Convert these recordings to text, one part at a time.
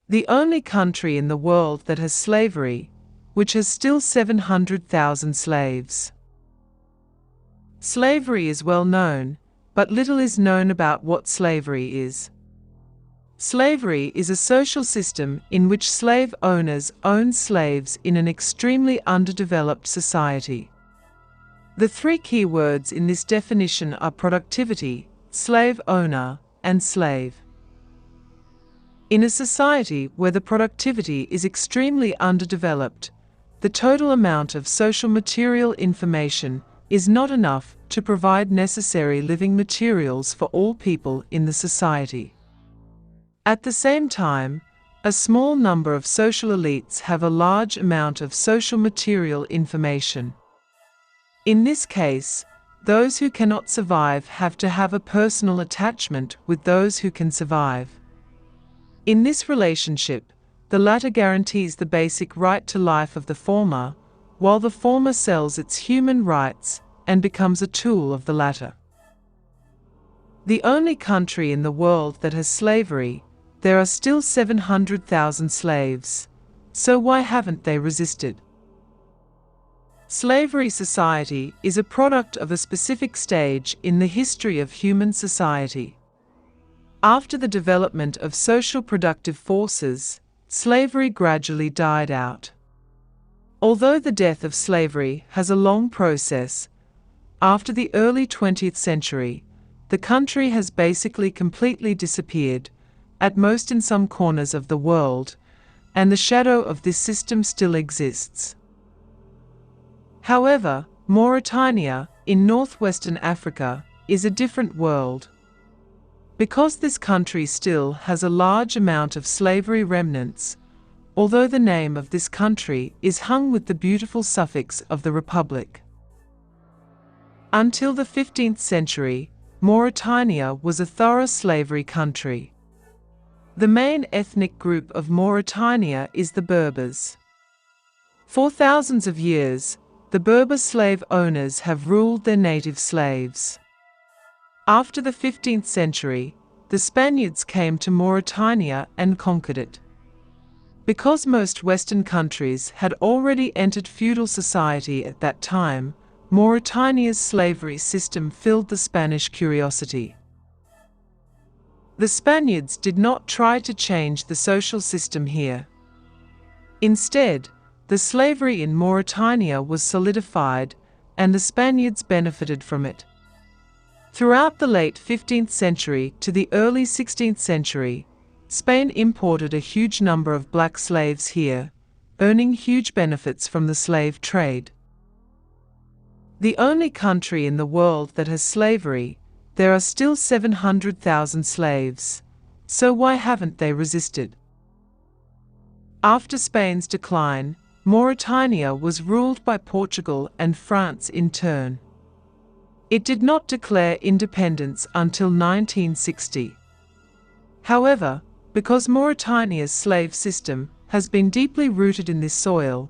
The only country in the world that has slavery, which has still 700,000 slaves. Slavery is well known, but little is known about what slavery is. Slavery is a social system in which slave owners own slaves in an extremely underdeveloped society. The three key words in this definition are productivity, slave owner, and slave. In a society where the productivity is extremely underdeveloped, the total amount of social material information is not enough to provide necessary living materials for all people in the society. At the same time, a small number of social elites have a large amount of social material information. In this case, those who cannot survive have to have a personal attachment with those who can survive. In this relationship, the latter guarantees the basic right to life of the former, while the former sells its human rights and becomes a tool of the latter. The only country in the world that has slavery, there are still 700,000 slaves. So why haven't they resisted? Slavery society is a product of a specific stage in the history of human society. After the development of social productive forces, slavery gradually died out. Although the death of slavery has a long process, after the early 20th century, the country has basically completely disappeared, at most in some corners of the world, and the shadow of this system still exists. However, Mauritania, in northwestern Africa, is a different world. Because this country still has a large amount of slavery remnants, although the name of this country is hung with the beautiful suffix of the Republic. Until the 15th century, Mauritania was a thorough slavery country. The main ethnic group of Mauritania is the Berbers. For thousands of years, the Berber slave owners have ruled their native slaves. After the 15th century, the Spaniards came to Mauritania and conquered it. Because most Western countries had already entered feudal society at that time, Mauritania's slavery system filled the Spanish curiosity. The Spaniards did not try to change the social system here. Instead, the slavery in Mauritania was solidified, and the Spaniards benefited from it. Throughout the late 15th century to the early 16th century, Spain imported a huge number of black slaves here, earning huge benefits from the slave trade. The only country in the world that has slavery, there are still 700,000 slaves. So why haven't they resisted? After Spain's decline, Mauritania was ruled by Portugal and France in turn. It did not declare independence until 1960. However, because Mauritania's slave system has been deeply rooted in this soil,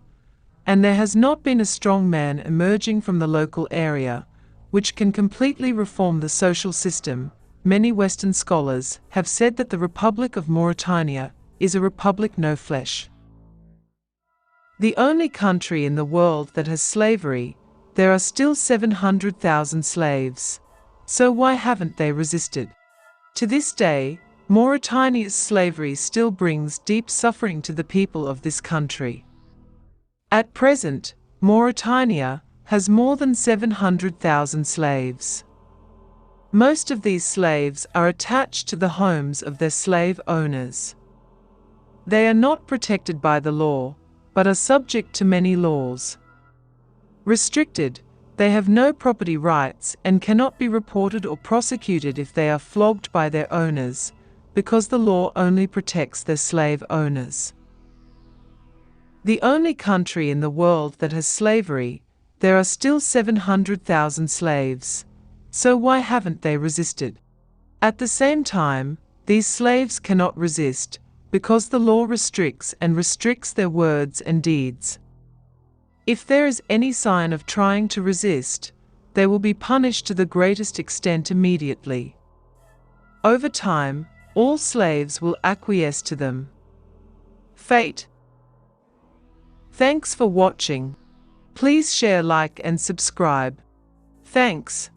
and there has not been a strong man emerging from the local area, which can completely reform the social system, many Western scholars have said that the Republic of Mauritania is a republic no flesh. The only country in the world that has slavery, there are still 700,000 slaves. So why haven't they resisted? To this day, Mauritania's slavery still brings deep suffering to the people of this country. At present, Mauritania has more than 700,000 slaves. Most of these slaves are attached to the homes of their slave owners. They are not protected by the law, but are subject to many laws. Restricted, they have no property rights and cannot be reported or prosecuted if they are flogged by their owners, because the law only protects their slave owners. The only country in the world that has slavery, there are still 700,000 slaves. So why haven't they resisted? At the same time, these slaves cannot resist, because the law restricts their words and deeds. If there is any sign of trying to resist, they will be punished to the greatest extent immediately. Over time, all slaves will acquiesce to them. Fate. Thanks for watching. Please share, like and subscribe. Thanks.